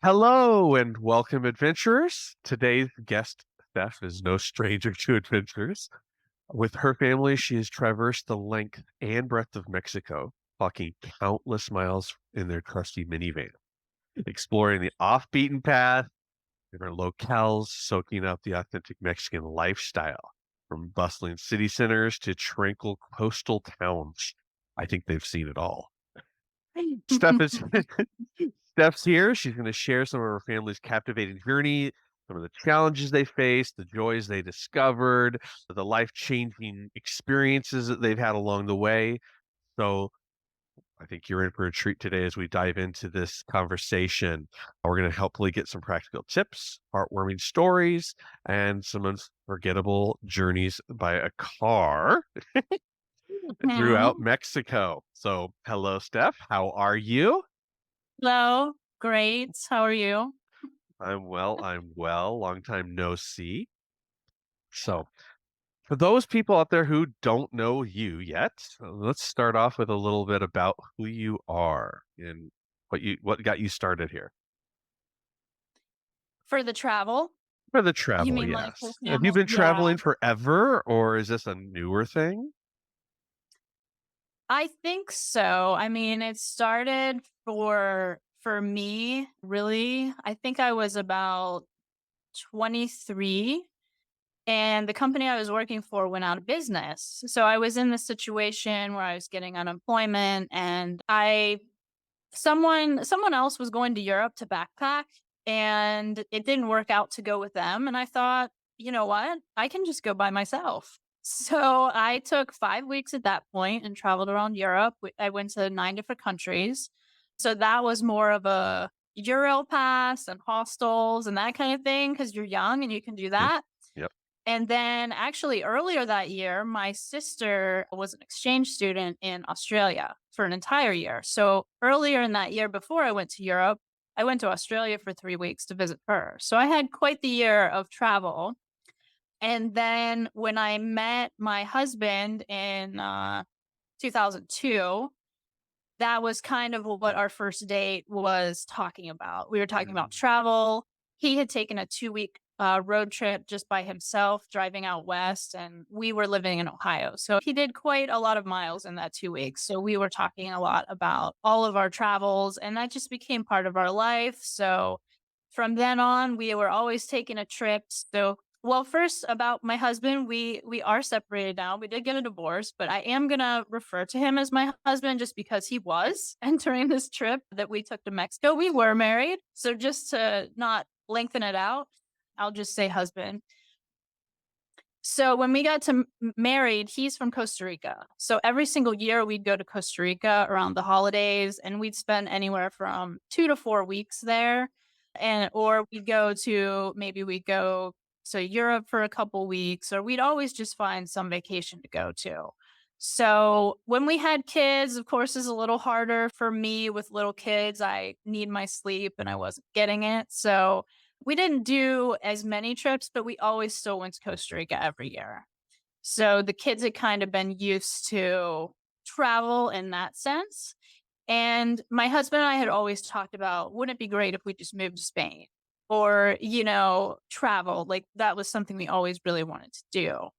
Hello and welcome, adventurers. Today's guest, Steph, is no stranger to adventures. With her family, she has traversed the length and breadth of Mexico, walking countless miles in their trusty minivan, exploring the off-beaten path, different locales, soaking up the authentic Mexican lifestyle, from bustling city centers to tranquil coastal towns. I think they've seen it all. Steph is Steph's here. She's going to share some of her family's captivating journey, some of the challenges they faced, the joys they discovered, the life-changing experiences that they've had along the way. So I think you're in for a treat today as we dive into this conversation. We're going to hopefully get some practical tips, heartwarming stories, and some unforgettable journeys by a car Mhm. throughout Mexico. So, hello, Steph. How are you? Hello. Great. How are you? I'm well. I'm well. Long time no see. So, for those people out there who don't know you yet, let's start off with a little bit about who you are and what got you started here. For the travel? For the You travel, mean like for yes. Have you family? been Yeah. traveling forever, or is this a newer thing? I think so. I mean, it started for me, really. I think I was about 23 and the company I was working for went out of business. So I was in this situation where I was getting unemployment and I someone else was going to Europe to backpack, and it didn't work out to go with them, and I thought, "You know what? I can just go by myself." So, I took 5 weeks at that point and traveled around Europe. I went to 9 different countries. So, that was more of a Euro pass and hostels and that kind of thing because 'cause you're young and you can do Yep. that. Yep. And then actually earlier that year, my sister was an exchange student in Australia for an entire year. So earlier in that year, before I went to Europe, I went to Australia for 3 weeks to visit her. So I had quite the year of travel. And then when I met my husband in 2002, that was kind of what our first date was talking about. We were talking about Mhm. travel. He had taken a 2-week, road trip just by himself driving out west, and we were living in Ohio. So he did quite a lot of miles in that 2 weeks. So we were talking a lot about all of our travels, and that just became part of our life. So from then on, we were always taking a trip. So well, first about my husband, we are separated now. We did get a divorce, but I am gonna refer to him as my husband just because he was. And during this trip that we took to Mexico, we were married. So just to not lengthen it out, I'll just say husband. So when we got to married, he's from Costa Rica. So every single year we'd go to Costa Rica around the holidays and we'd spend anywhere from 2 to 4 weeks there. And or we'd go to maybe we'd go to Europe for a couple weeks or we'd always just find some vacation to go to. So when we had kids, of course, is a little harder for me with little kids. I need my sleep and I wasn't getting it. So we didn't do as many trips, but we always still went to Costa Rica every year. So the kids had kind of been used to travel in that sense. And my husband and I had always talked about, wouldn't it be great if we just moved to Spain or, travel? Like that was something we always really wanted to do.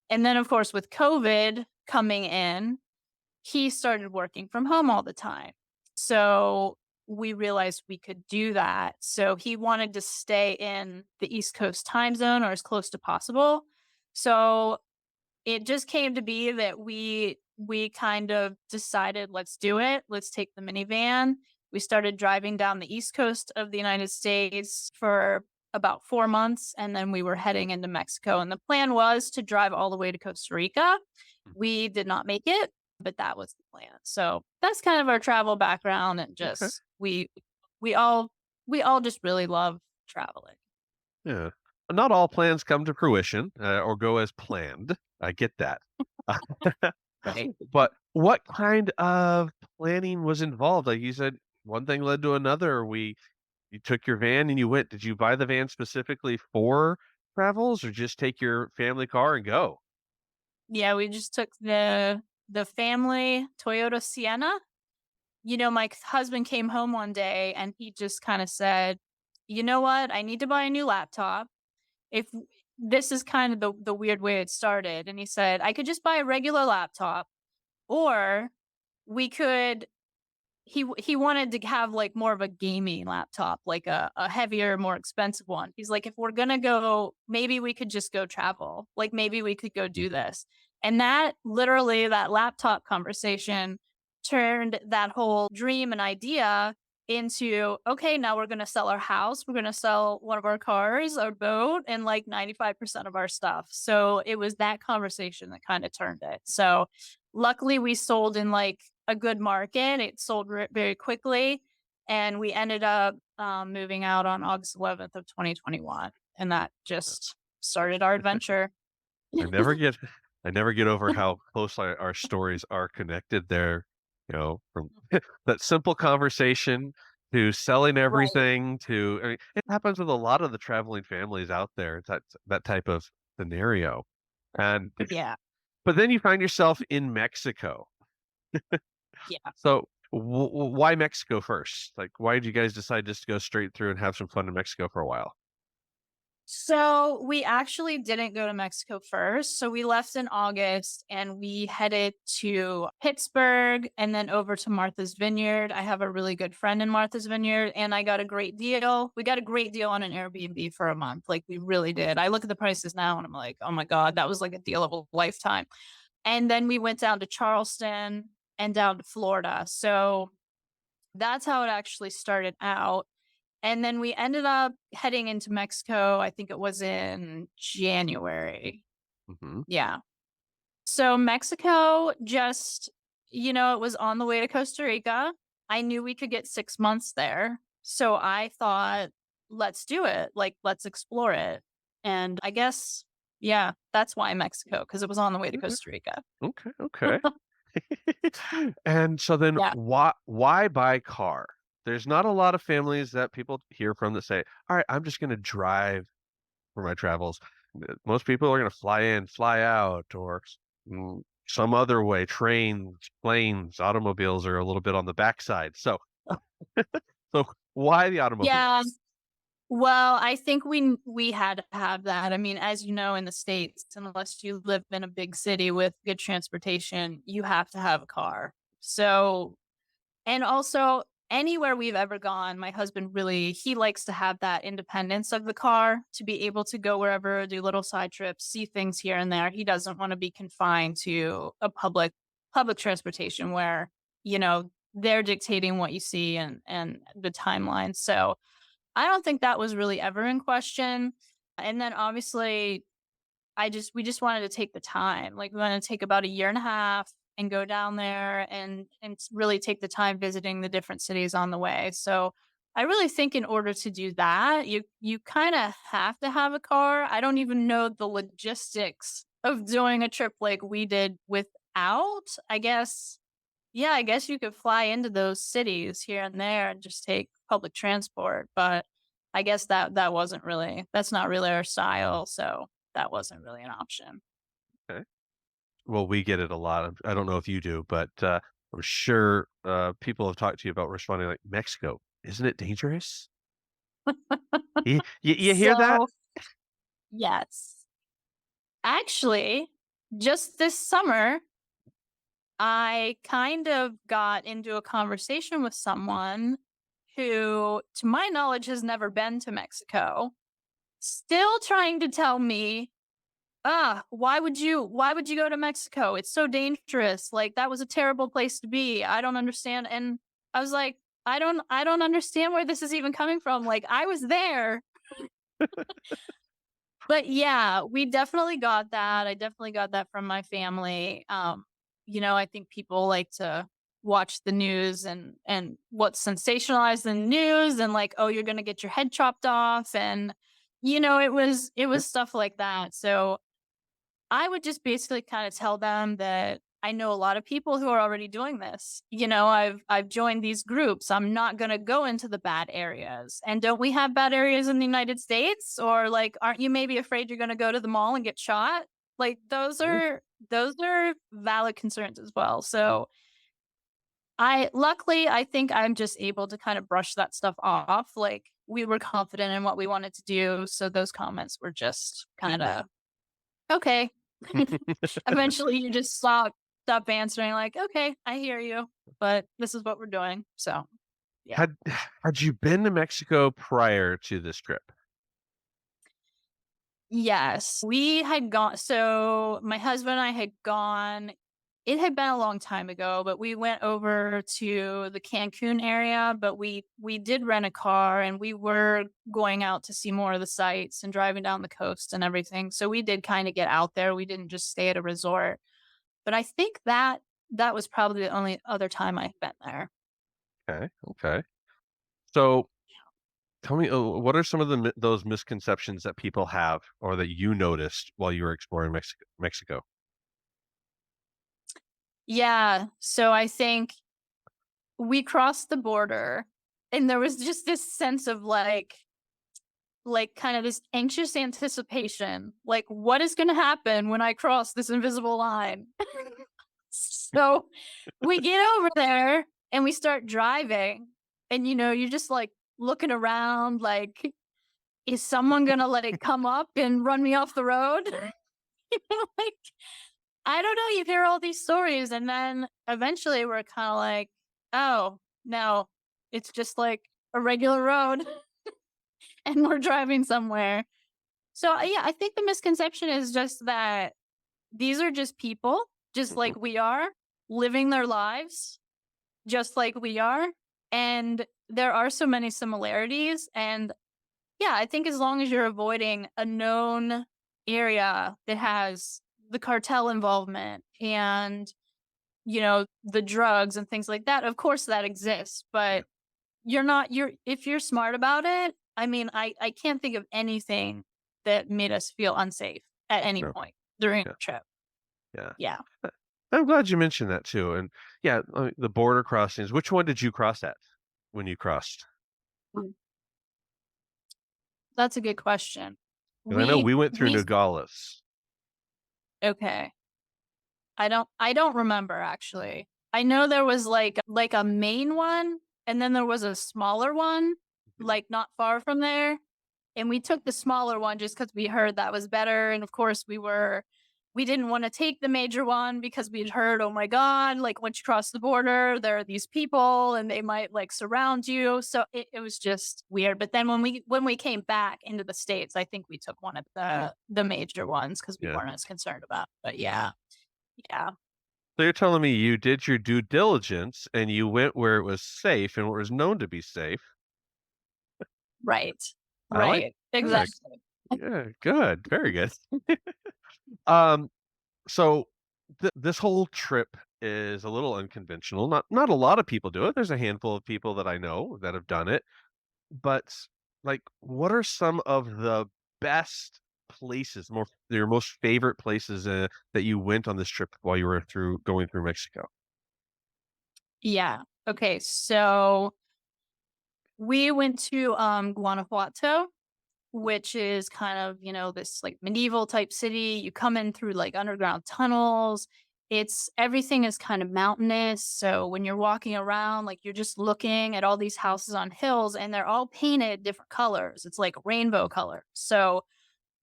And then, of course, with COVID coming in, he started working from home all the time. So we realized we could do that. So he wanted to stay in the East Coast time zone or as close to possible. So it just came to be that we kind of decided let's do it. Let's take the minivan. We started driving down the East Coast of the United States for about 4 months and then we were heading into Mexico and the plan was to drive all the way to Costa Rica. Mhm. We did not make it, but that was the plan. So that's kind of our travel background and Okay. just we all we all just really love traveling. Yeah. Not all plans come to fruition, or go as planned. I get that. Right. But what kind of planning was involved? Like you said, one thing led to another. You took your van and you went. Did you buy the van specifically for travels or just take your family car and go? Yeah, we just took the family Toyota Sienna. My husband came home one day and he just kinda said, you know what? I need to buy a new laptop. If this is kind of the weird way it started. And he said, I could just buy a regular laptop, or we could he wanted to have, like, more of a gaming laptop, like a heavier, more expensive one. He's like, "If we're gonna go, maybe we could just go travel. Like, maybe we could go Mm. do this." And that literally, that laptop conversation turned that whole dream and idea into, "Okay, now we're gonna sell our house, we're gonna sell one of our cars, our boat, and, like, 95% of our stuff." So, it was that conversation that kinda turned it. So, luckily, we sold in, like, a good market. It sold very quickly, and we ended up, moving out on August 11th of 2021, and that just started our adventure. I never get I never get over how close our stories are connected there, from that simple conversation to selling Right. everything to I mean, it happens with a lot of the traveling families out there, it's that type of scenario, and Yeah. but then you find yourself in Mexico. Yeah. So, why Mexico first? Like, why did you guys decide just to go straight through and have some fun in Mexico for a while? So, we actually didn't go to Mexico first. So, we left in August and we headed to Pittsburgh and then over to Martha's Vineyard. I have a really good friend in Martha's Vineyard and I got a great deal. We got a great deal on an Airbnb for a month. Like, we really did. I look at the prices now and I'm like, oh my God, that was like a deal of a lifetime. And then we went down to Charleston and down to Florida. So, that's how it actually started out. And then we ended up heading into Mexico, I think it was in January. Mhm. Yeah. So Mexico just, it was on the way to Costa Rica. I knew we could get 6 months there. So I thought, let's do it. Like, let's explore it. And I guess, yeah, that's why Mexico, because it was on the way to Okay, Costa Rica. okay, okay. And so then Yeah. why buy car? There's not a lot of families that people hear from that say, "Alright, I'm just gonna drive for my travels." Most people are gonna fly in, fly out, or, some other way, trains, planes, automobiles are a little bit on the backside. So why the Yeah. automobiles? Well, I think we had to have that. I mean, as you know, in the States, unless you live in a big city with good transportation, you have to have a car. So, and also anywhere we've ever gone, my husband really he likes to have that independence of the car to be able to go wherever, do little side trips, see things here and there. He doesn't want to be confined to a public transportation where, they're dictating what you see and the timeline. So, I don't think that was really ever in question. And then obviously we just wanted to take the time. Like, we wanted to take about a year and a half and go down there and really take the time visiting the different cities on the way. So I really think in order to do that, you kind of have to have a car. I don't even know the logistics of doing a trip like we did without. I guess yeah, I guess you could fly into those cities here and there and just take public transport, but I guess that's not really our style, so that wasn't really an option. Okay. Well, we get it a lot. I don't know if you do, but, I'm sure, people have talked to you about responding like, "Mexico, isn't it dangerous?" You hear that? So, yes. Actually, just this summer, I kind of got into a conversation with someone who, to my knowledge, has never been to Mexico, still trying to tell me, why would you go to Mexico? It's so dangerous. Like, that was a terrible place to be. I don't understand." And I was like, I don't understand where this is even coming from. Like, I was there. But yeah, we definitely got that. I definitely got that from my family. I think people like to watch the news and what's sensationalized in the news and like, oh, you're gonna get your head chopped off. And it was stuff like that. So I would just basically kind of tell them that I know a lot of people who are already doing this. I've joined these groups. I'm not going to go into the bad areas. And don't we have bad areas in the United States? Or like, aren't you maybe afraid you're going to go to the mall and get shot? Like, Yeah, those are valid concerns as well. So I think I'm just able to kind of brush that stuff off. Like, we were confident in what we wanted to do. So those comments were just kind of okay. Eventually, you just stop answering. Like, okay, I hear you, but this is what we're doing. So yeah. Had had you been to Mexico prior to this trip? Yes, we had gone so my husband and I had gone it had been a long time ago, but we went over to the Cancun area, but we did rent a car and we were going out to see more of the sights and driving down the coast and everything. So we did kind of get out there. We didn't just stay at a resort. But I think that was probably the only other time I've been there. Okay, okay. So, tell me, what are some of those misconceptions that people have or that you noticed while you were exploring Mexico? Yeah, so I think we crossed the border and there was just this sense of like kind of this anxious anticipation, like what is going to happen when I cross this invisible line? So we get over there and we start driving and you're just like looking around like is someone going to let it come up and run me off the road? Like I don't know, you hear all these stories and then eventually we're kind of like, "Oh, no. It's just like a regular road and we're driving somewhere." So, yeah, I think the misconception is just that these are just people, just Mhm, like we are, living their lives just like we are, and there are so many similarities, and, yeah, I think as long as you're avoiding a known area that has the cartel involvement and, the drugs and things like that, of course that exists, yeah, but you're if you're smart about it, I mean, I can't think of anything that made us feel unsafe at any no, point during yeah, the trip. yeah. Yeah. Uh, I'm glad you mentioned that too, and yeah, the border crossings, which one did you cross at when you crossed? Mm. That's a good question. 'Cause I know We we went through we Nogales. okay. I don't remember actually. I know there was like a main one and then there was a smaller one, Mhm, like not far from there. And we took the smaller one just because we heard that was better, and of course, we didn't wanna take the major one because we'd heard, "Oh my god, like, once you cross the border, there are these people, and they might, like, surround you." So it was just weird, but then when we came back into the States, I think we took one of the major ones because we yeah. weren't as concerned about but yeah, yeah, So you're telling me you did your due diligence and you went where it was safe and where it was known to be safe. right, I like right, yeah, exactly. yeah, good, very good. Um, so this whole trip is a little unconventional. Not a lot of people do it. There's a handful of people that I know that have done it, but like, what are some of the best places, your most favorite places that you went on this trip while you were going through Mexico? Yeah, okay, so we went to, Guanajuato, which is kind of, this like medieval type city. You come in through like underground tunnels. It's everything is kind of mountainous. So when you're walking around, like you're just looking at all these houses on hills and they're all painted different colors. It's like rainbow color. So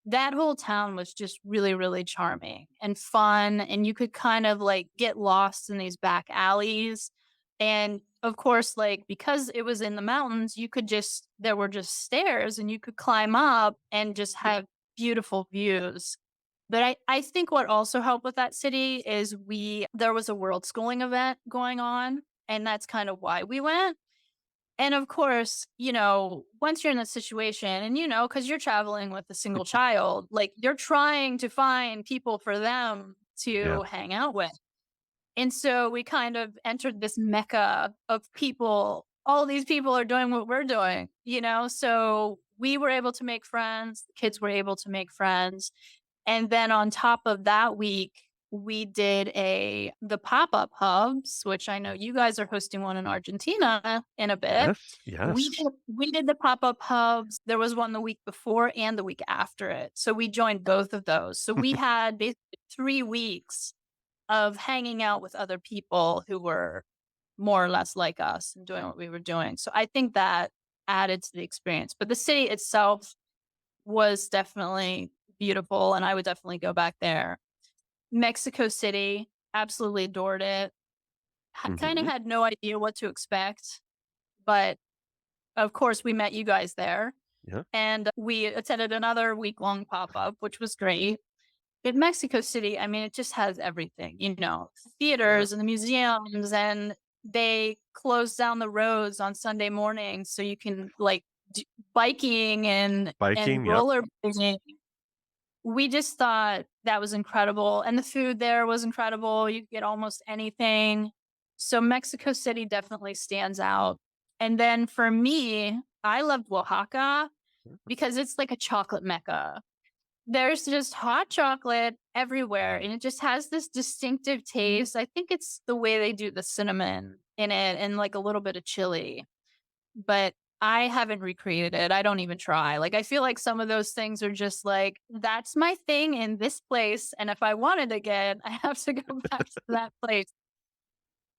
that whole town was just really, really charming and fun, and you could kind of, like, get lost in these back alleys, and, of course, like, because it was in the mountains, you could just there were just stairs, and you could climb up and just have beautiful views. But I think what also helped with that city is there was a world schooling event going on, and that's kind of why we went. And of course, once you're in a situation and because you're traveling with a single child, like you're trying to find people for them Yeah, to hang out with. And so we kind of entered this mecca of people. All these people are doing what we're doing. So we were able to make friends, the kids were able to make friends. And then on top of that week, we did the pop-up hubs, which I know you guys are hosting one in Argentina in a bit. yes, We yes. did we did the pop-up hubs. There was one the week before and the week after it. So we joined both of those. So we had basically 3 weeks of hanging out with other people who were more or less like us and doing what we were doing. So I think that added to the experience. But the city itself was definitely beautiful, and I would definitely go back there. Mexico City, absolutely adored it. Kind of Mhm. had no idea what to expect, but of course, we met you guys there, Yeah. and we attended another week-long pop-up, which was great. In Mexico City, I mean, it just has everything, Yeah. theaters and the museums, and they close down the roads on Sunday mornings so you can, like, biking and Biking, yep. rollerblading. We just thought that was incredible, and the food there was incredible. You could get almost anything. So Mexico City definitely stands out. And then for me, I loved Oaxaca because it's like a chocolate mecca. There's just hot chocolate everywhere, and it just has this distinctive taste. I think it's the way they do the cinnamon in it and, like, a little bit of chili, but I haven't recreated it. I don't even try. Like, I feel like some of those things are just like, "That's my thing in this place, and if I want it again, I have to go back to that place."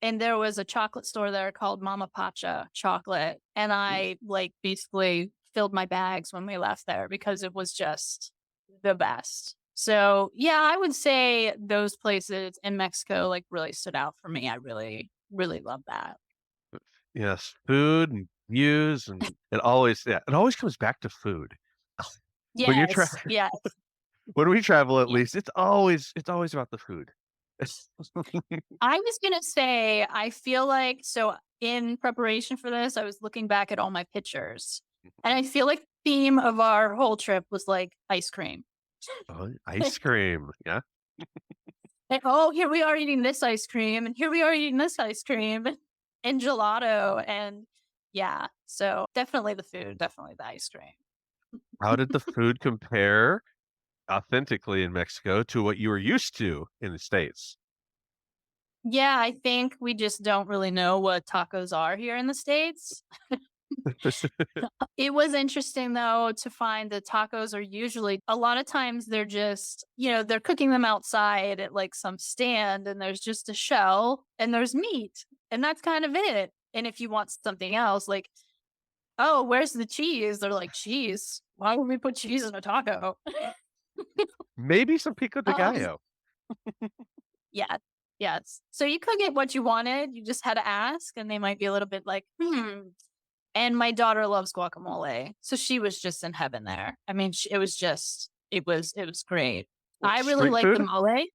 And there was a chocolate store there called Mama Pacha Chocolate, and Mm. I, like, basically filled my bags when we left there because it was just the best. So, yeah, I would say those places in Mexico, like, really stood out for me. I really, really love that. Yes, food and views, and it always comes back to food. When you're Yes, yes. when we travel, at Yeah. least, it's always about the food. I was gonna say, I feel like so in preparation for this, I was looking back at all my pictures, and I feel like the theme of our whole trip was, like, ice cream. Oh, ice cream, yeah. Like, "Oh, here we are eating this ice cream, and here we are eating this ice cream, and gelato," and yeah, so definitely the food, definitely the ice cream. How did the food compare authentically in Mexico to what you were used to in the States? Yeah, I think we just don't really know what tacos are here in the States. It was interesting though to find that tacos are usually a lot of times they're just, they're cooking them outside at like some stand and there's just a shell and there's meat and that's kind of it. And if you want something else, like, oh, where's the cheese? They're like, cheese? Why would we put cheese in a taco? Maybe some pico de um, gallo. yeah, yes. So you could get what you wanted. You just had to ask, and they might be a little bit like, hmm. And my daughter loves guacamole, so she was just in heaven there. I mean, sh it was just it was great. What, I really street like the food? mole,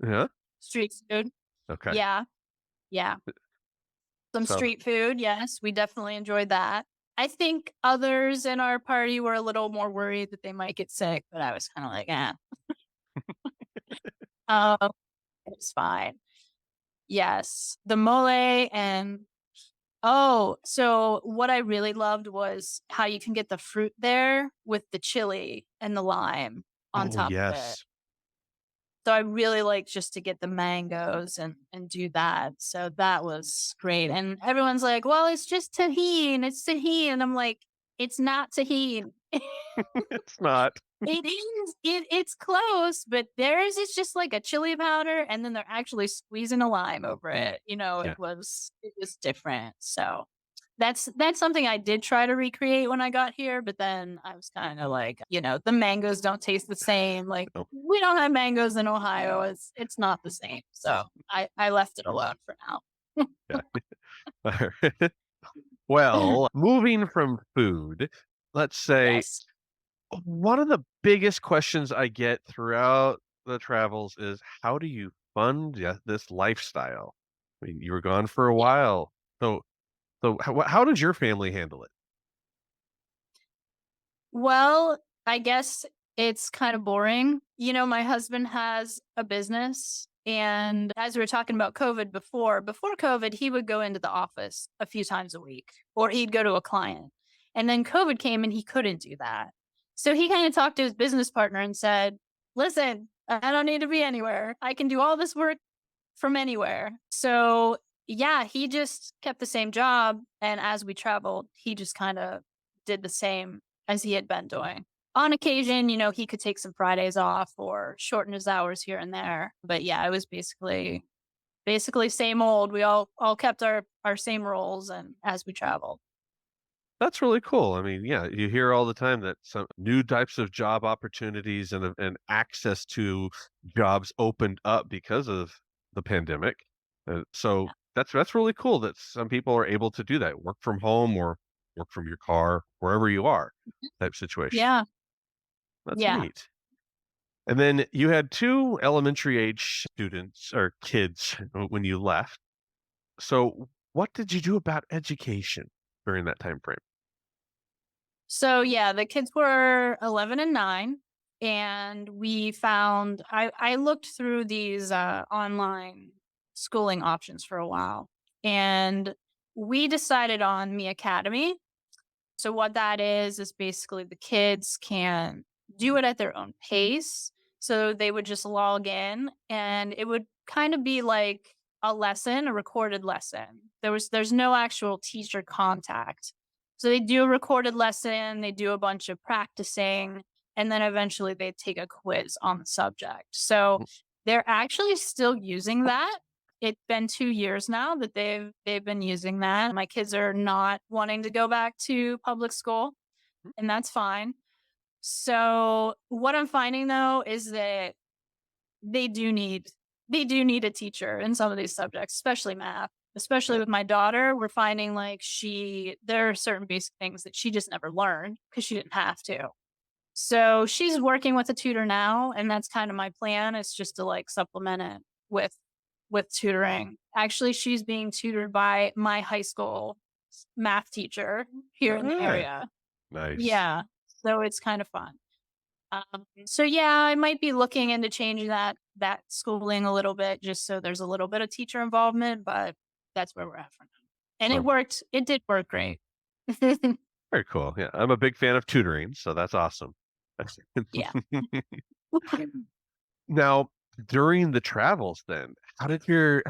Yeah? street food. Okay. Yeah, yeah. Some So, street food, yes, we definitely enjoyed that. I think others in our party were a little more worried that they might get sick, but I was kinda like, "Eh, um, it's fine." Yes, the mole and so what I really loved was how you can get the fruit there with the chili and the lime on oh, top of it. yes. So I really like just to get the mangoes and do that. So that was great. And everyone's like, "Well, it's just tahine. It's tahine." And I'm like, "It's not tahine." It's not. It is. It's close, but theirs is just like a chili powder, and then they're actually squeezing a lime over it. Yeah. It was different. So that's something I did try to recreate when I got here, but then I was kind of like, the mangoes don't taste the same. Like Oh, we don't have mangoes in Ohio. It's not the same. So I left it alone for now. yeah. Well, moving from food, let's say Yes. one of the biggest questions I get throughout the travels is how do you fund this lifestyle? I mean, you were gone for a Yeah. while. So how did your family handle it? Well, I guess it's kind of boring. My husband has a business. And as we were talking about COVID before COVID, he would go into the office a few times a week or he'd go to a client. And then COVID came and he couldn't do that. So he kind of talked to his business partner and said, listen, I don't need to be anywhere. I can do all this work from anywhere. So yeah, he just kept the same job. And as we traveled, he just kind of did the same as he had been doing. On occasion, he could take some Fridays off or shorten his hours here and there. But yeah, it was basically same old. We all kept our same roles and as we traveled. That's really cool. I mean, yeah, you hear all the time that some new types of job opportunities and access to jobs opened up because of the pandemic. So Yeah. that's really cool that some people are able to do that, work from home or work from your car, wherever you are, type situation. Yeah. That's Yeah. neat. And then you had 2 elementary age students or kids when you left. So what did you do about education during that time frame? So yeah, the kids were 11 and 9, and we found I looked through these online schooling options for a while, and we decided on Me Academy. So what that is basically the kids can do it at their own pace. So they would just log in and it would kind of be like a lesson, a recorded lesson. There's no actual teacher contact. So they do a recorded lesson, they do a bunch of practicing, and then eventually they take a quiz on the subject. So they're actually still using that. It's been 2 years now that they've been using that. My kids are not wanting to go back to public school, and that's fine. So, what I'm finding though is that they do need they do need a teacher in some of these subjects, especially math. Especially Yeah. with my daughter, we're finding like there are certain basic things that she just never learned because she didn't have to. So she's working with a tutor now, and that's kind of my plan is just to like supplement it with tutoring. Actually, she's being tutored by my high school math teacher here in the Alright. area. Nice. Yeah. So it's kind of fun. So yeah, I might be looking into changing that schooling a little bit just so there's a little bit of teacher involvement, but that's where we're at for now. And it Oh, worked. It did work great. very cool. Yeah, I'm a big fan of tutoring, so that's awesome. Yeah. Now, during the travels then, how did your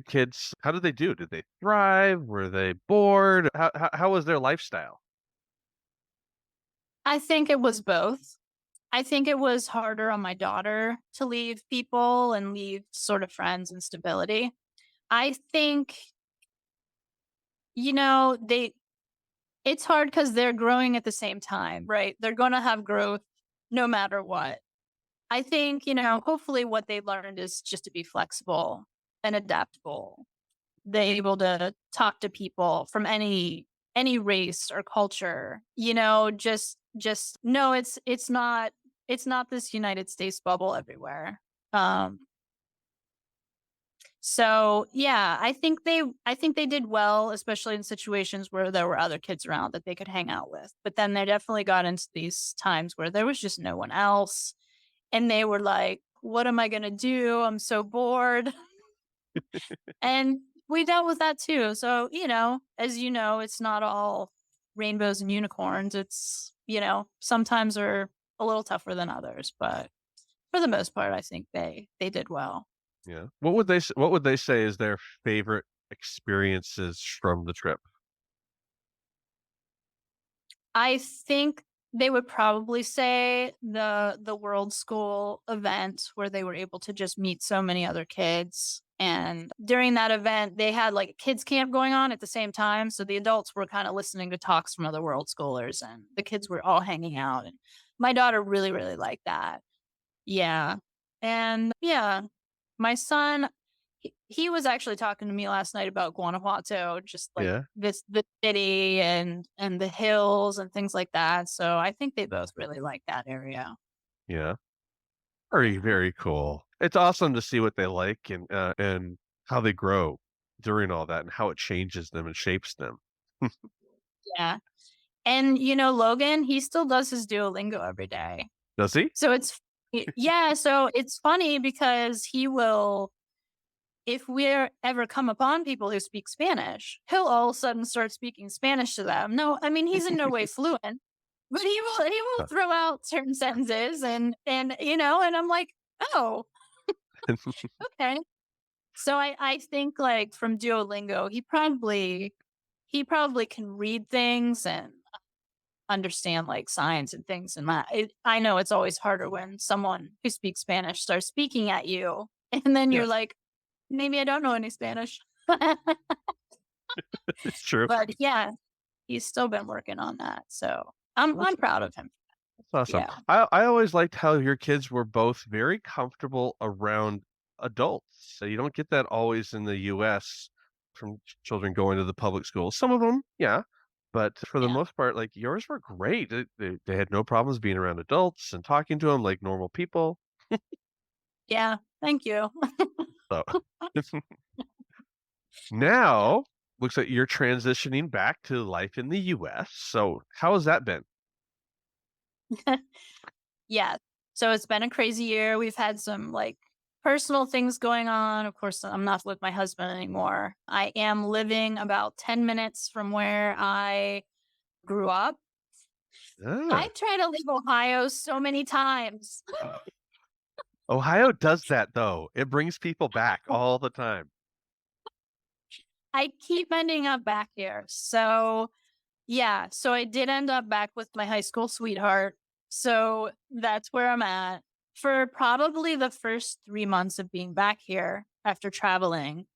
kids how did they do? Did they thrive? Were they bored? How was their lifestyle? I think it was both. I think it was harder on my daughter to leave people and leave sort of friends and stability. I think, they it's hard because 'cause they're growing at the same time, right? They're gonna have growth no matter what. I think, hopefully what they learned is just to be flexible and adaptable. They're able to talk to people from any race or culture, just no, it's not this United States bubble everywhere. Um, so yeah, I think they did well, especially in situations where there were other kids around that they could hang out with. But then they definitely got into these times where there was just no one else and they were like, "What am I gonna do? I'm so bored." And we dealt with that too. So, as you know, it's not all rainbows and unicorns. It's, sometimes are a little tougher than others, but for the most part, I think they did well. Yeah. What would they say is their favorite experiences from the trip? I think they would probably say the World School event where they were able to just meet so many other kids. And during that event, they had like a kids camp going on at the same time. So the adults were kind of listening to talks from other world schoolers and the kids were all hanging out. And my daughter really, really liked that. Yeah. And yeah, my son, he was actually talking to me last night about Guanajuato, just like Yeah. the city and the hills and things like that. So I think they both really like that area. Yeah. Very, Yeah. very cool. It's awesome to see what they like and how they grow during all that and how it changes them and shapes them. Yeah. And Logan, he still does his Duolingo every day. Does he? So yeah, so it's funny because he will if we're ever come upon people who speak Spanish, he'll all of a sudden start speaking Spanish to them. No, I mean he's in no way fluent, but he will Huh. throw out certain sentences and I'm like, oh, okay. So I think like from Duolingo, he probably can read things and understand like signs and things and that. I know it's always harder when someone who speaks Spanish starts speaking at you, and then Yeah, you're like, maybe I don't know any Spanish. it's true. But yeah, he's still been working on that. So That's I'm proud of him. that's awesome. Yeah. I always liked how your kids were both very comfortable around adults. So you don't get that always in the US from children going to the public schools. Some of them, yeah, but for the Yeah. most part, like, yours were great. They had no problems being around adults and talking to them like normal people. Yeah. Thank you. So Yeah. now, looks like you're transitioning back to life in the US. So how has that been? Yeah. So it's been a crazy year. We've had some like personal things going on. Of course, I'm not with my husband anymore. I am living about 10 minutes from where I grew up. Ah. I tried to leave Ohio so many times. Ohio does that though. It brings people back all the time. I keep ending up back here. So, yeah. So I did end up back with my high school sweetheart. So that's where I'm at. For probably the first 3 months of being back here after traveling,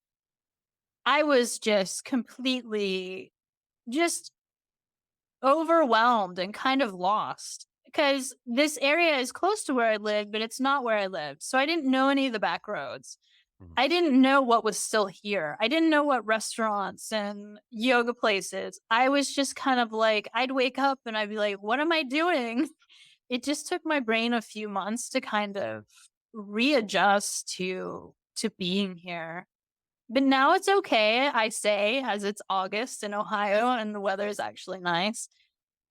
I was just completely just overwhelmed and kind of lost because this area is close to where I live, but it's not where I live. So I didn't know any of the back roads. Mhm. I didn't know what was still here. I didn't know what restaurants and yoga places. I was just kind of like, I'd wake up and I'd be like, what am I doing? It just took my brain a few months to kind of readjust to being here. But now it's okay, I say, as it's August in Ohio and the weather is actually nice.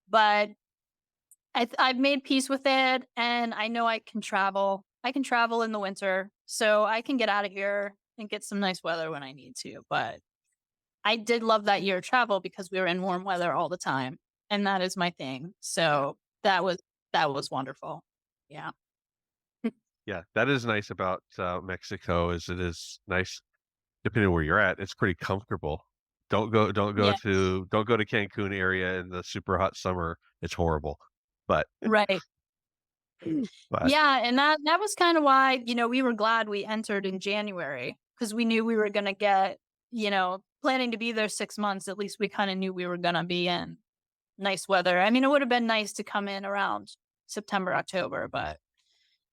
But I've made peace with it, and I know I can travel. I can travel in the winter, so I can get out of here and get some nice weather when I need to. But I did love that year of travel because we were in warm weather all the time, and that is my thing. So that was wonderful. Yeah. Yeah, that is nice about, Mexico is it is nice depending on where you're at, it's pretty comfortable. Yes. Don't go to Cancun area in the super hot summer, it's horrible. But Right. but Yeah, and that was kinda why, we were glad we entered in January because we knew we were gonna get, planning to be there 6 months, at least we kinda knew we were gonna be in nice weather. I mean, it would've been nice to come in around September, October, but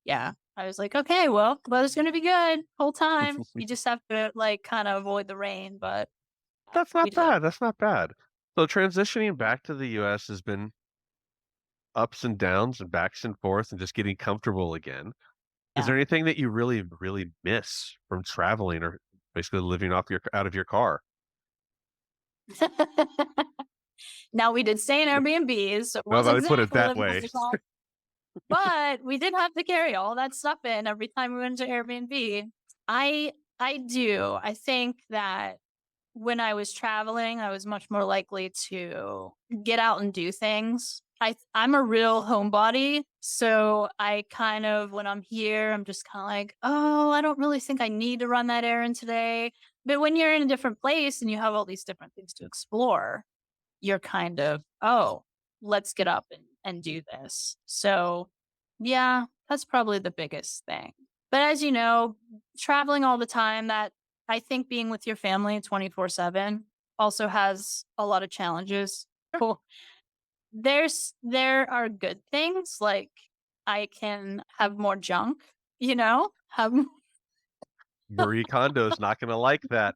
yeah, I was like, "Okay, well, weather's gonna be good whole time. You just have to, like, kinda avoid the rain," but that's we not did. bad, that's not bad. So transitioning back to the US has been ups and downs and backs and forth and just getting comfortable again. Is Yeah. there anything that you really, really miss from traveling or basically living off your out of your car? Now we did stay in Airbnbs, so it Well, wasn't let me put it exactly that living off way. the clock. But we did have to carry all that stuff in every time we went to Airbnb. I do. I think that when I was traveling, I was much more likely to get out and do things. I'm a real homebody, so I kind of when I'm here, I'm just kind of like, "Oh, I don't really think I need to run that errand today." But when you're in a different place and you have all these different things to explore, you're kind of, "Oh, let's get up and do this." So, yeah, that's probably the biggest thing. But as you know, traveling all the time, that I think being with your family 24/7 also has a lot of challenges. Cool. There are good things, like, I can have more junk, have Marie Kondo's not gonna like that.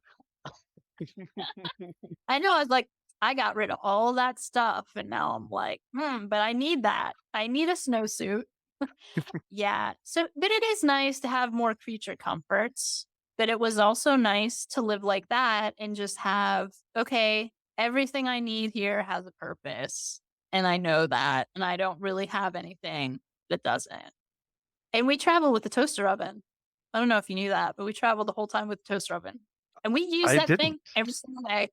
I know, I was like, I got rid of all that stuff, and now I'm like, but I need that. I need a snowsuit." Yeah. So, but it is nice to have more creature comforts, but it was also nice to live like that and just have, okay, everything I need here has a purpose. And I know that. And I don't really have anything that doesn't. And we travel with the toaster oven. I don't know if you knew that, but we travel the whole time with the toaster oven. And we use I that didn't. thing every single day.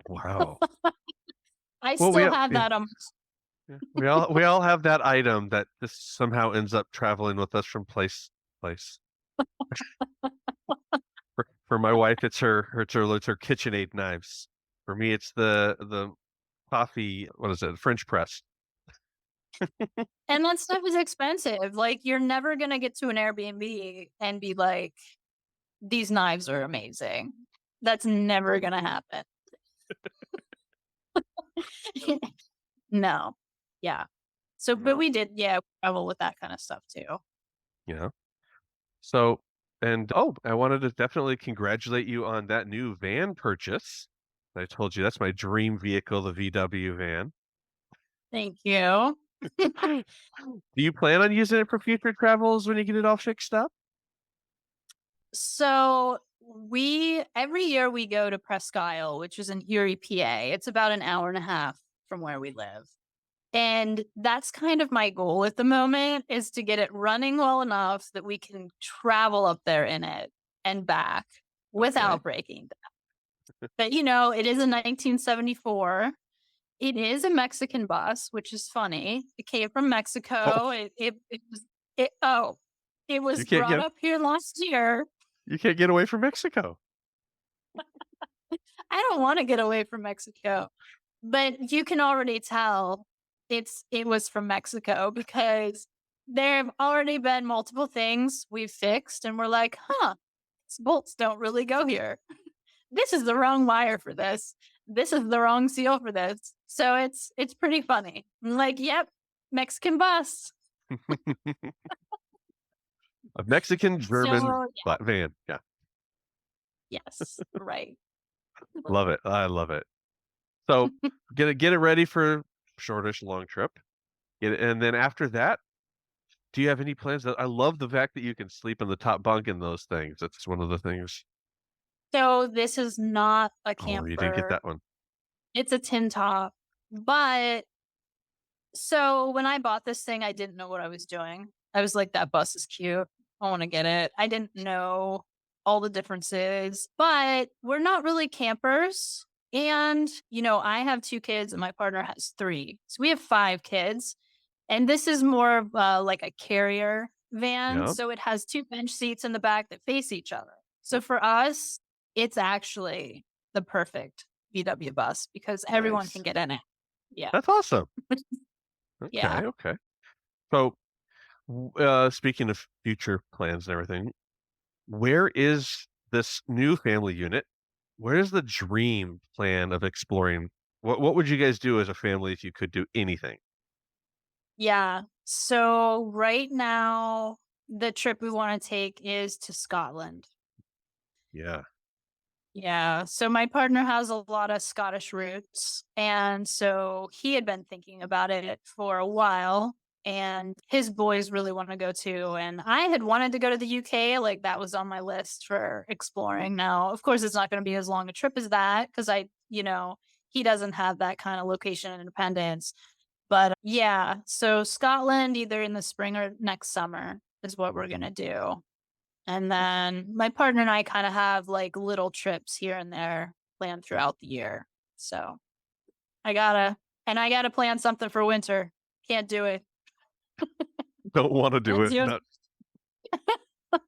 Wow. I Well, still have that. yeah, we all have that item that just somehow ends up traveling with us from place to place. For my wife, it's her KitchenAid knives. For me, it's the coffee, what is it? French press. And that stuff is expensive. Like, you're never going to get to an Airbnb and be like, these knives are amazing. That's never gonna happen. No. Yeah. So, but No. we did, yeah, travel with that kind of stuff too. Yeah. So, and oh, I wanted to definitely congratulate you on that new van purchase. I told you that's my dream vehicle, the VW van. Thank you. Do you plan on using it for future travels when you get it all fixed up? So we every year we go to Presque Isle, which is in Erie, PA. It's about an hour and a half from where we live. And that's kind of my goal at the moment is to get it running well enough that we can travel up there in it and back Okay. without breaking down. But it is a 1974. It is a Mexican bus, which is funny. It came from Oh, Mexico. It you was can't brought get up here last year. you can't get away from Mexico. I don't want to get away from Mexico. But you can already tell it was from Mexico because there have already been multiple things we've fixed and we're like, "Huh, these bolts don't really go here. This is the wrong wire for this. This is the wrong seal for this." So it's pretty funny. I'm like, "Yep, Mexican bus." A Mexican German So, van. Yeah. yes, right. Love it. I love it. So get it ready for shortish long trip. Get it, and then after that, do you have any plans that I love the fact that you can sleep in the top bunk in those things. That's one of the things. So this is not a Oh, you didn't get camper. that one. It's a tin top, but so when I bought this thing, I didn't know what I was doing. I was like, "That bus is cute. I wanna get it." I didn't know all the differences, but we're not really campers, and, I have 2 kids and my partner has 3. So we have 5 kids, and this is more of, like a carrier van, Yeah. so it has 2 bench seats in the back that face each other. So for us, it's actually the perfect VW bus because everyone can Nice. get in it. Yeah. That's awesome. Yeah. Okay, okay. So, speaking of future plans and everything, where is this new family unit? Where is the dream plan of exploring? What would you guys do as a family if you could do anything? Yeah. So right now, the trip we want to take is to Scotland. Yeah. Yeah. So my partner has a lot of Scottish roots. And so he had been thinking about it for a while. And his boys really want to go too. And I had wanted to go to the UK. Like that was on my list for exploring. Now, of course, it's not going to be as long a trip as that because he doesn't have that kind of location independence. But yeah, so Scotland either in the spring or next summer is what we're gonna do. And then my partner and I kind of have like little trips here and there planned throughout the year. So I gotta plan something for winter. Can't do it. Don't wanna do Can't it. do it.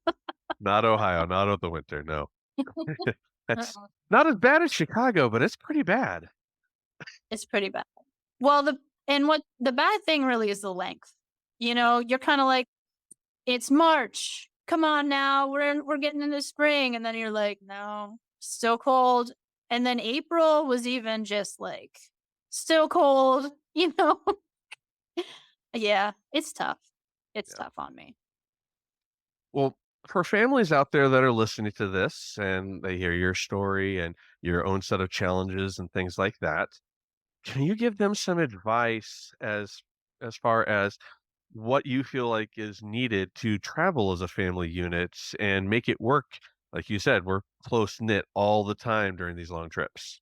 Not Ohio, not of the winter, no. That's Uh-uh. not as bad as Chicago, but it's pretty bad. It's pretty bad. Well, what the bad thing really is the length. You're kind of like, it's March. Come on now. We're getting into spring. And then you're like, no, still cold. And then April was even just like still cold, you know? Yeah, it's tough. It's Yeah. tough on me. Well, for families out there that are listening to this and they hear your story and your own set of challenges and things like that, can you give them some advice as far as what you feel like is needed to travel as a family unit and make it work? Like you said, we're close knit all the time during these long trips.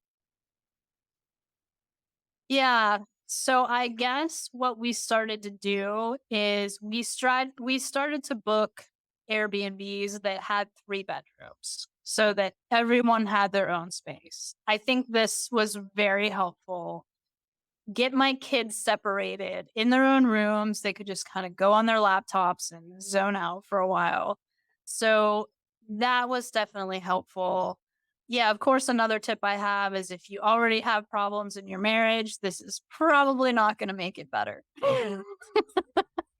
Yeah. So I guess what we started to do is we started to book Airbnbs that had 3 bedrooms so that everyone had their own space. I think this was very helpful. Get my kids separated in their own rooms. They could just kind of go on their laptops and zone out for a while. So that was definitely helpful. Yeah, of course, another tip I have is if you already have problems in your marriage, this is probably not going to make it better.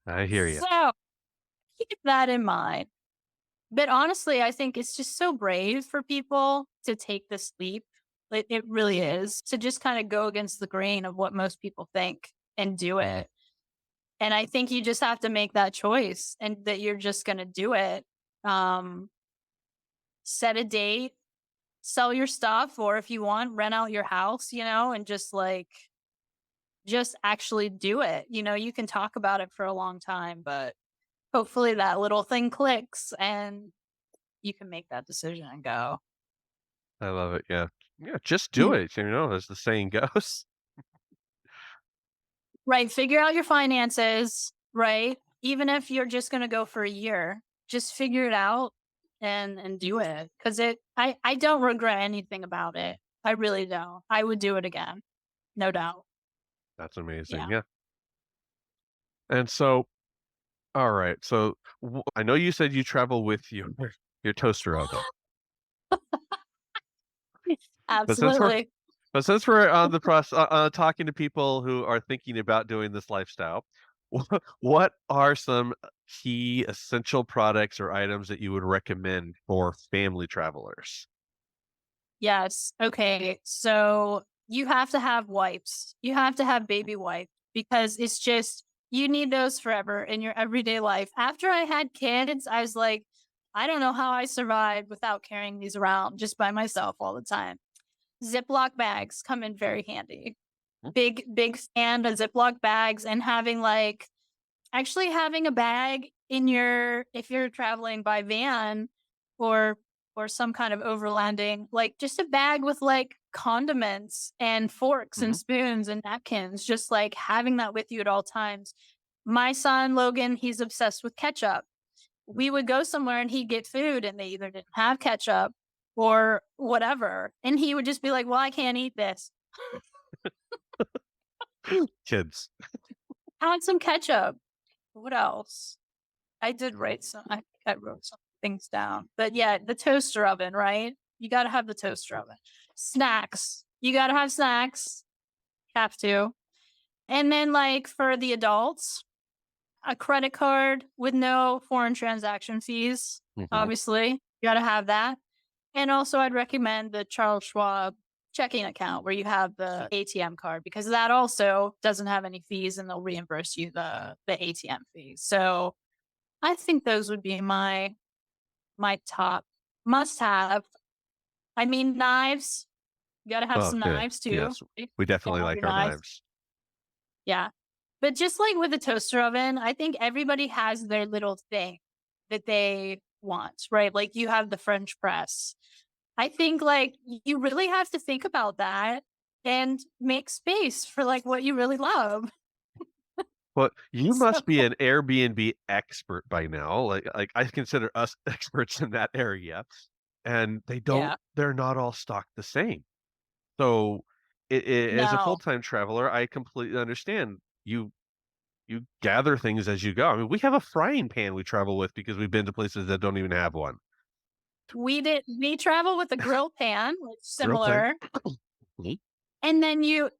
I hear you. So keep that in mind. But honestly, I think it's just so brave for people to take this leap It really is. To just kind of go against the grain of what most people think and do it. And I think you just have to make that choice and that you're just going to do it. Um, Set a date, sell your stuff, or if you want, rent out your house, and just just actually do it. You can talk about it for a long time, but hopefully that little thing clicks and you can make that decision and go. I love it, yeah. Yeah, just do Yeah. it, as the saying goes. Right. Figure out your finances, right? Even if you're just gonna go for a year, just figure it out and do it. Cause I don't regret anything about it. I really don't. I would do it again. No doubt. That's amazing, Yeah. yeah. And so alright, so I know you said you travel with your toaster oven, but since we're Absolutely. but since we're on the talking to people who are thinking about doing this lifestyle, what are some key essential products or items that you would recommend for family travelers? Yes. Okay. So you have to have wipes. You have to have baby wipes because it's just, you need those forever in your everyday life. After I had kids, I was like, I don't know how I survived without carrying these around just by myself all the time. Ziploc bags come in very handy. Mm, Big fan of Ziploc bags and having actually having a bag in your if you're traveling by van or some kind of overlanding, like, just a bag with, condiments and forks and mhm. spoons and napkins, just, having that with you at all times. My son, Logan, he's obsessed with ketchup. We would go somewhere and he'd get food and they either didn't have ketchup or whatever, and he would just be like, "Well, I can't eat this. Kids. Add some ketchup." What else? I did write some I wrote some things down. But yeah, the toaster oven, right? You gotta have the toaster oven. Snacks. You gotta have snacks. Have to. And then, for the adults, a credit card with no foreign transaction fees, Mhm. obviously. You gotta have that. And also I'd recommend the Charles Schwab checking account where you have the ATM card because that also doesn't have any fees and they'll reimburse you the ATM fees. So I think those would be my top must-have. I mean, knives, you gotta have Oh, some yeah. knives too, Yes. right? We definitely Gotta have like your our knives. knives. Yeah. But just like with the toaster oven, I think everybody has their little thing that they want, right? Like, you have the French press. I think, you really have to think about that and make space for, what you really love. But you So must be an Airbnb expert by now. Like I consider us experts in that area, and yeah. they're not all stocked the same. So, as a No. full-time traveler, I completely understand. You gather things as you go. I mean, we have a frying pan we travel with because we've been to places that don't even have one. We travel with a grill pan, which Grill pan. similar. Mhm.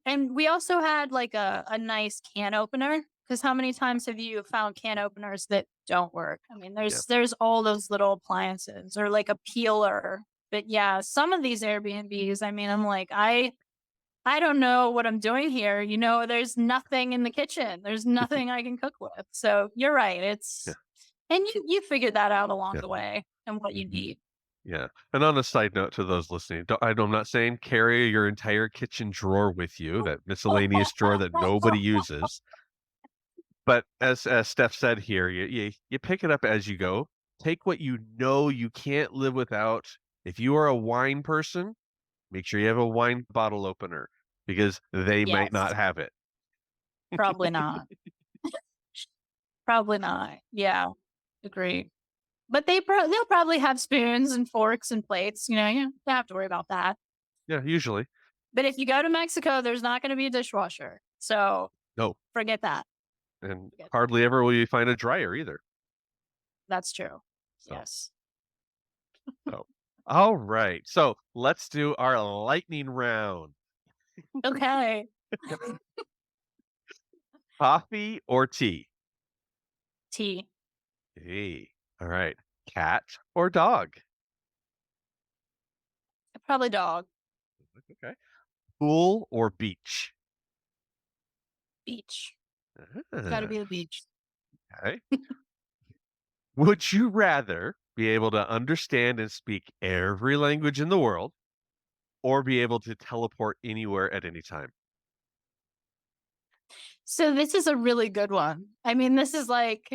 And we also had, a nice can opener. Because how many times have you found can openers that don't work? I mean, Yeah. there's all those little appliances or, a peeler. But, yeah, some of these Airbnbs, I mean, I'm like, I don't know what I'm doing here, there's nothing in the kitchen. There's nothing I can cook with. So, you're right, Yeah. and you figured that out along Yeah. the way and what you need. Yeah. And on a side note to those listening, I'm not saying carry your entire kitchen drawer with you, that miscellaneous drawer that nobody uses. But as Steph said here, you pick it up as you go. Take what you know you can't live without. If you are a wine person, make sure you have a wine bottle opener because they might not Yes, have it. probably not. Probably not. Yeah, agree. But they'll probably have spoons and forks and plates, you don't have to worry about that. Yeah, usually. But if you go to Mexico, there's not gonna be a dishwasher, so No. forget that, And forget that. hardly ever will you find a dryer either. That's true. So, Yes. so. All right. So let's do our lightning round. Okay. Coffee or tea? Tea. Hey. All right. Cat or dog? Probably dog. Okay. Pool or beach? Beach. Gotta Ah, be the beach. okay. Would you rather be able to understand and speak every language in the world or be able to teleport anywhere at any time? So this is a really good one. I mean, this is like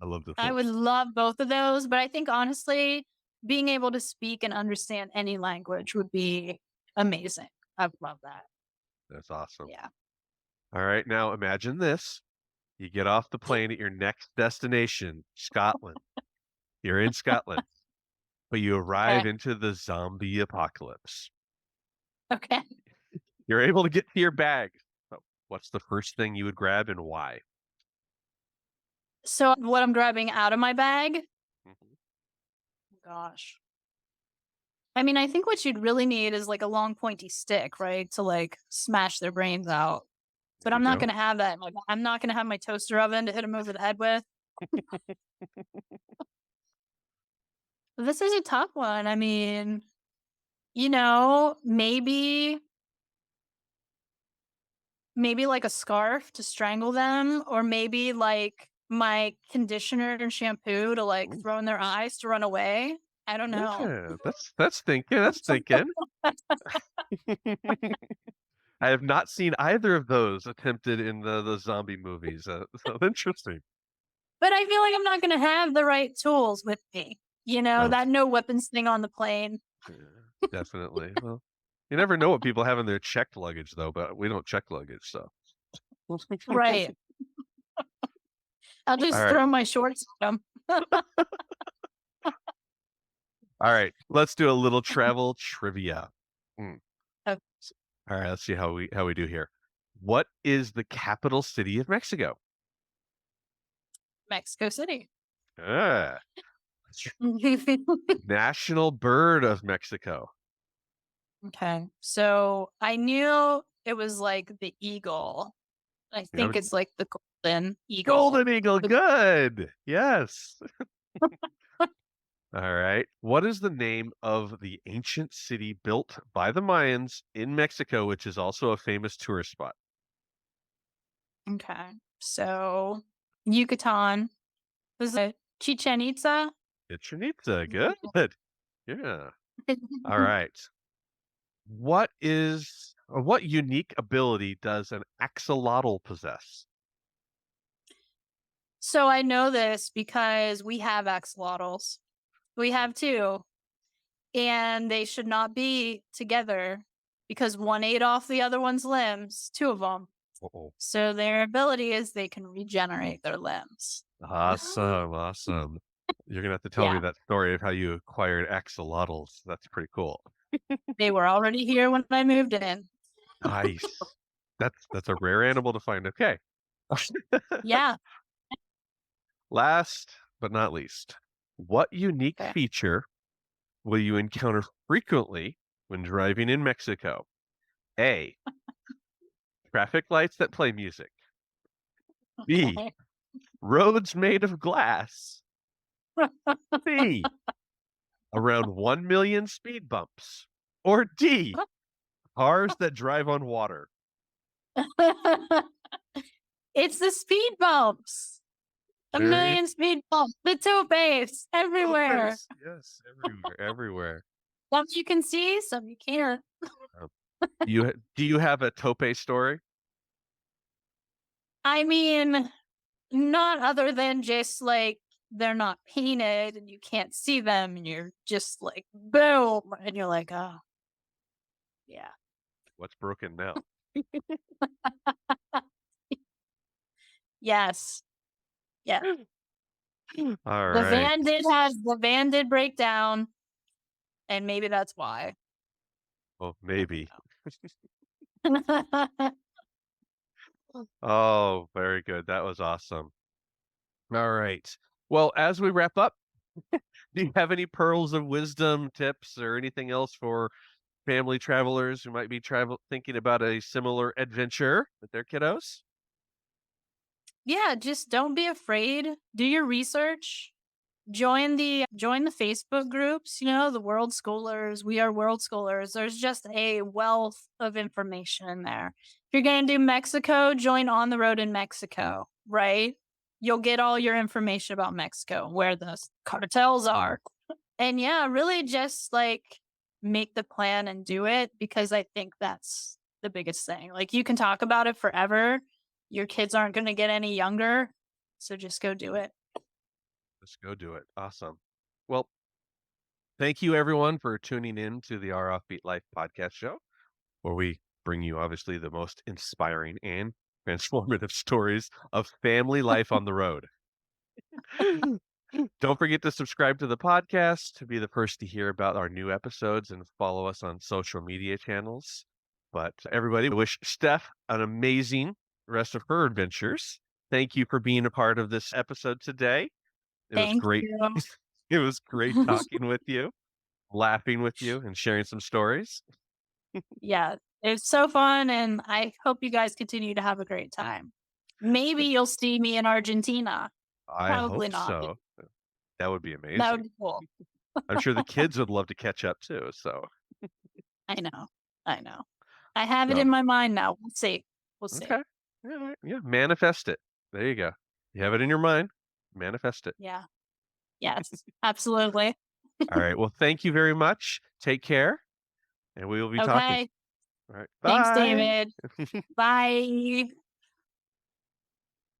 I love this I one. would love both of those, but I think honestly, being able to speak and understand any language would be amazing. I would love that. That's awesome. Yeah. All right. Now imagine this. You get off the plane at your next destination, Scotland. You're in Scotland, but you Okay. arrive into the zombie apocalypse. Okay. You're able to get to your bag. So what's the first thing you would grab and why? So what I'm grabbing out of my bag? Mhm. Gosh. I mean, I think what you'd really need is like a long pointy stick, right? To like smash their brains out. But There you I'm not go. gonna have that. Like I'm not gonna have my toaster oven to hit them over the head with. This is a tough one. I mean, maybe like a scarf to strangle them, or maybe like my conditioner and shampoo to like Ooh, throw in their eyes to run away. I don't know. yeah, that's thinking. That's thinking. I have not seen either of those attempted in the zombie movies. So interesting. But I feel like I'm not gonna have the right tools with me. No, That no weapons thing on the plane. yeah, definitely. Well, you never know what people have in their checked luggage, though. But we don't check luggage, so. Right. I'll All just right, throw my shorts at them. all right. Let's do a little travel trivia. Mm. All right, let's see how we do here. What is the capital city of Mexico? Mexico City. Ah, national bird of Mexico. Okay. So I knew it was like the eagle. I You know, think it's like the golden eagle. golden eagle. The Good. Yes. All right. What is the name of the ancient city built by the Mayans in Mexico, which is also a famous tourist spot? Okay. So Yucatan. This is a Chichen Itza. Chichen Itza. Good. Yeah. All right. What unique ability does an axolotl possess? So I know this because we have axolotls. We have two, and they should not be together because one ate off the other one's limbs, two of them. Uh-oh. So their ability is they can regenerate their limbs. Awesome, awesome. You're gonna have to tell me Yeah, that story of how you acquired axolotls. That's pretty cool. they were already here when I moved in. Nice. That's a rare animal to find. Okay. Yeah. Last but not least, what unique Okay. feature will you encounter frequently when driving in Mexico? A. Traffic lights that play music. B. Okay. Roads made of glass. C. Around 1 million speed bumps. Or D. Cars that drive on water. It's the speed bumps. A Very million speed bumps. The two babes everywhere. yes, yes, everywhere, everywhere. Some you can see, some you can't. Um, do you have a tope story? I mean, not other than just like they're not painted and you can't see them and you're just like boom and you're like, oh yeah. What's broken now? Yes. Yeah. All The right. van did have the van did break down and maybe that's why. Well, I maybe. don't know. Oh, very good. That was awesome. All right. Well, as we wrap up, do you have any pearls of wisdom, tips, or anything else for family travelers who might be thinking about a similar adventure with their kiddos? Yeah, just don't be afraid. Do your research. Join the Facebook groups, the World Schoolers, We Are World Schoolers. There's just a wealth of information in there. If you're gonna do Mexico, join On the Road in Mexico, right? You'll get all your information about Mexico, where the cartels are. And yeah, really just like make the plan and do it because I think that's the biggest thing. Like you can talk about it forever. Your kids aren't gonna get any younger. So just go do it. Just go do it. Awesome. Well, thank you everyone for tuning in to the Our Offbeat Life podcast show, where we bring you obviously the most inspiring and transformative stories of family life on the road. Don't forget to subscribe to the podcast to be the first to hear about our new episodes and follow us on social media channels. But everybody, we wish Steph an amazing rest of her adventures. Thank you for being a part of this episode today. It was Thank great. you. It was great talking with you, laughing with you, and sharing some stories. Yeah, it's so fun, and I hope you guys continue to have a great time. Maybe you'll see me in Argentina. I Probably hope not, but so. That would be that would amazing. be cool. I'm sure the kids would love to catch up too. So, I know. I know. I have it so in my mind now. We'll see. We'll see. okay. Yeah, all right. Yeah, manifest it. There you go. You have it in your mind. Manifest it. Yeah. Yes, absolutely. All right. Well, thank you very much. Take care, and we will be talking. Okay. All right. Thanks, Bye. David. Bye.